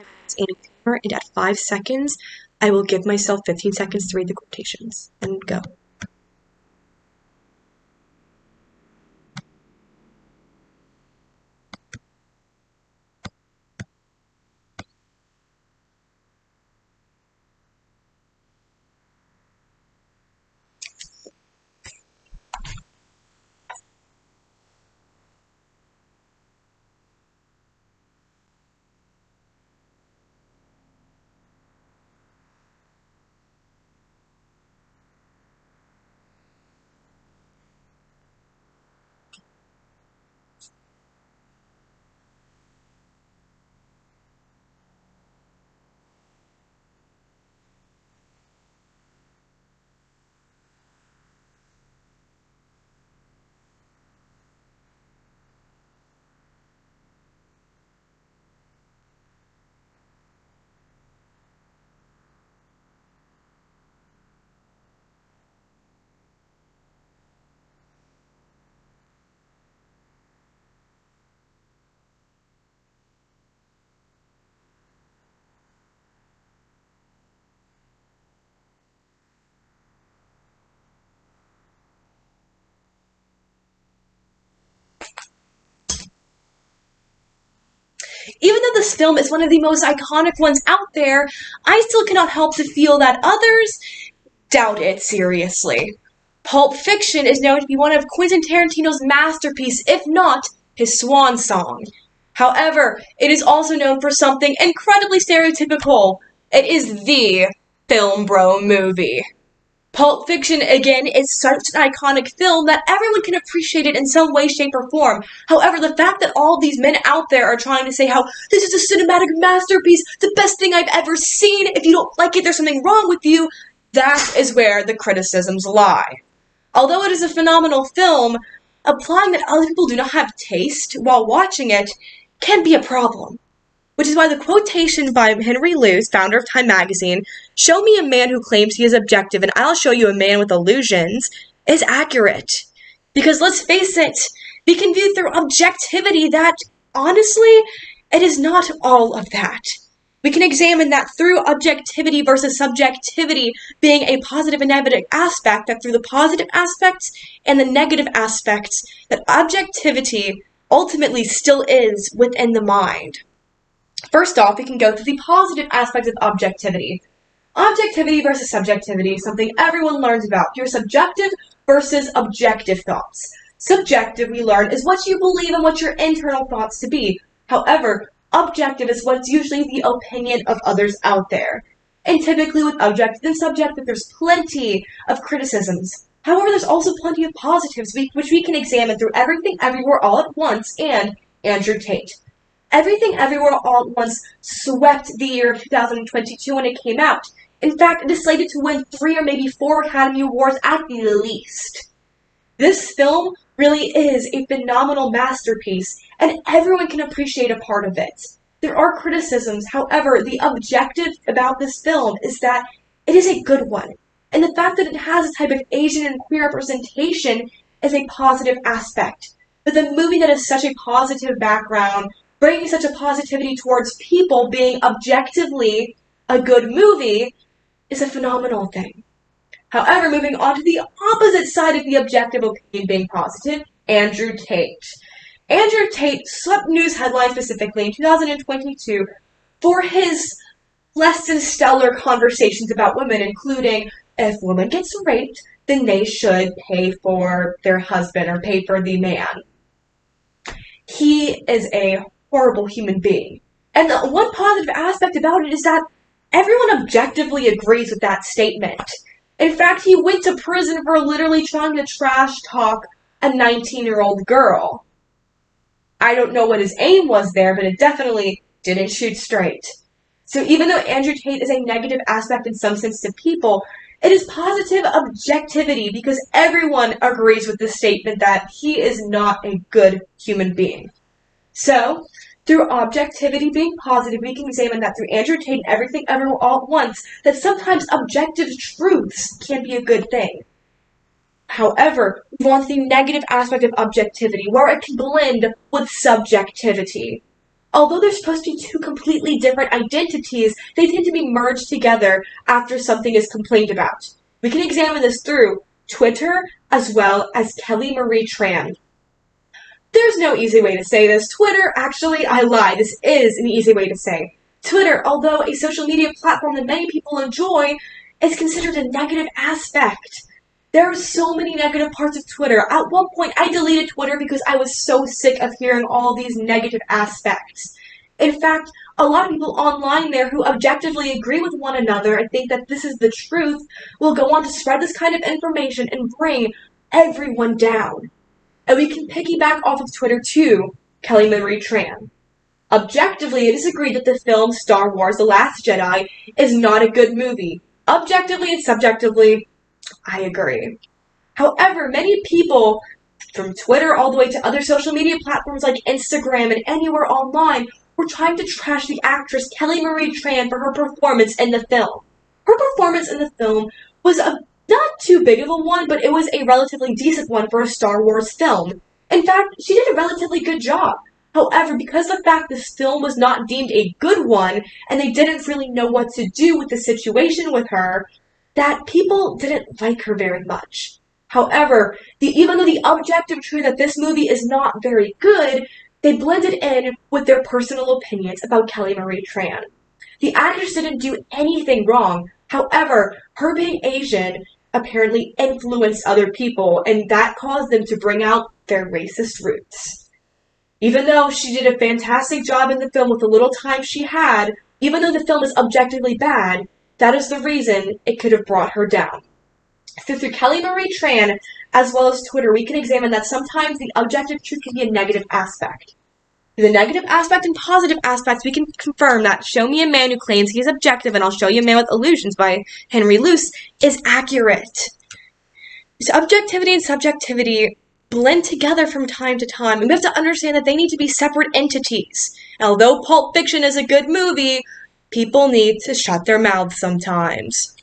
Hi, my name is Cramer, and at 5 seconds, I will give myself 15 seconds to read the quotations. And go. Even though this film is one of the most iconic ones out there, I still cannot help to feel that others doubt it seriously. Pulp Fiction is known to be one of Quentin Tarantino's masterpieces, if not his swan song. However, it is also known for something incredibly stereotypical. It is the film bro movie. Pulp Fiction, again, is such an iconic film that everyone can appreciate it in some way, shape, or form. However, the fact that all these men out there are trying to say how this is a cinematic masterpiece, the best thing I've ever seen, if you don't like it, there's something wrong with you, that is where the criticisms lie. Although it is a phenomenal film, applying that other people do not have taste while watching it can be a problem. Which is why the quotation by Henry Luce, founder of Time magazine, "Show me a man who claims he is objective and I'll show you a man with illusions," is accurate. Because let's face it, we can view through objectivity that, honestly, it is not all of that. We can examine that through objectivity versus subjectivity being a positive and negative aspect, that through the positive aspects and the negative aspects, that objectivity ultimately still is within the mind. First off, we can go through the positive aspects of objectivity. Objectivity versus subjectivity is something everyone learns about. Your subjective versus objective thoughts. Subjective, we learn, is what you believe and what your internal thoughts to be. However, objective is what's usually the opinion of others out there. And typically with objective and subjective, there's plenty of criticisms. However, there's also plenty of positives, which we can examine through Everything Everywhere All at Once and Andrew Tate. Everything Everywhere All at Once swept the year of 2022 when it came out. In fact, it is slated to win 3 or maybe 4 Academy Awards at the least. This film really is a phenomenal masterpiece, and everyone can appreciate a part of it. There are criticisms, however, the objective about this film is that it is a good one. And the fact that it has a type of Asian and queer representation is a positive aspect. But the movie that has such a positive background, bringing such a positivity towards people being objectively a good movie, is a phenomenal thing. However, moving on to the opposite side of the objective opinion being positive, Andrew Tate. Andrew Tate swept news headlines specifically in 2022 for his less than stellar conversations about women, including if a woman gets raped, then they should pay for their husband or pay for the man. He is a horrible human being. And the one positive aspect about it is that everyone objectively agrees with that statement. In fact, he went to prison for literally trying to trash talk a 19-year-old girl. I don't know what his aim was there, but it definitely didn't shoot straight. So even though Andrew Tate is a negative aspect in some sense to people, it is positive objectivity because everyone agrees with the statement that he is not a good human being. So, through objectivity being positive, we can examine that through Andrew Tate and Everything Everywhere All at Once, that sometimes objective truths can be a good thing. However, we want the negative aspect of objectivity, where it can blend with subjectivity. Although they're supposed to be two completely different identities, they tend to be merged together after something is complained about. We can examine this through Twitter as well as Kelly Marie Tran. There's no easy way to say this. Twitter, actually, I lie. This is an easy way to say. Twitter, although a social media platform that many people enjoy, is considered a negative aspect. There are so many negative parts of Twitter. At one point, I deleted Twitter because I was so sick of hearing all these negative aspects. In fact, a lot of people online there who objectively agree with one another and think that this is the truth will go on to spread this kind of information and bring everyone down. And we can piggyback off of Twitter too, Kelly Marie Tran. Objectively, it is agreed that the film Star Wars The Last Jedi is not a good movie. Objectively and subjectively, I agree. However, many people, from Twitter all the way to other social media platforms like Instagram and anywhere online, were trying to trash the actress Kelly Marie Tran for her performance in the film. Her performance in the film was not too big of a one, but it was a relatively decent one for a Star Wars film. In fact, she did a relatively good job. However, because of the fact this film was not deemed a good one, and they didn't really know what to do with the situation with her, that people didn't like her very much. However, even though the objective truth that this movie is not very good, they blended in with their personal opinions about Kelly Marie Tran. The actress didn't do anything wrong. However, her being Asian apparently influenced other people, and that caused them to bring out their racist roots. Even though she did a fantastic job in the film with the little time she had, even though the film is objectively bad, that is the reason it could have brought her down. So through Kelly Marie Tran, as well as Twitter, we can examine that sometimes the objective truth can be a negative aspect. Through the negative aspect and positive aspects, we can confirm that Show Me a Man Who Claims He is Objective and I'll Show You a Man with Illusions by Henry Luce is accurate. So objectivity and subjectivity blend together from time to time, and we have to understand that they need to be separate entities. And although Pulp Fiction is a good movie, people need to shut their mouths sometimes.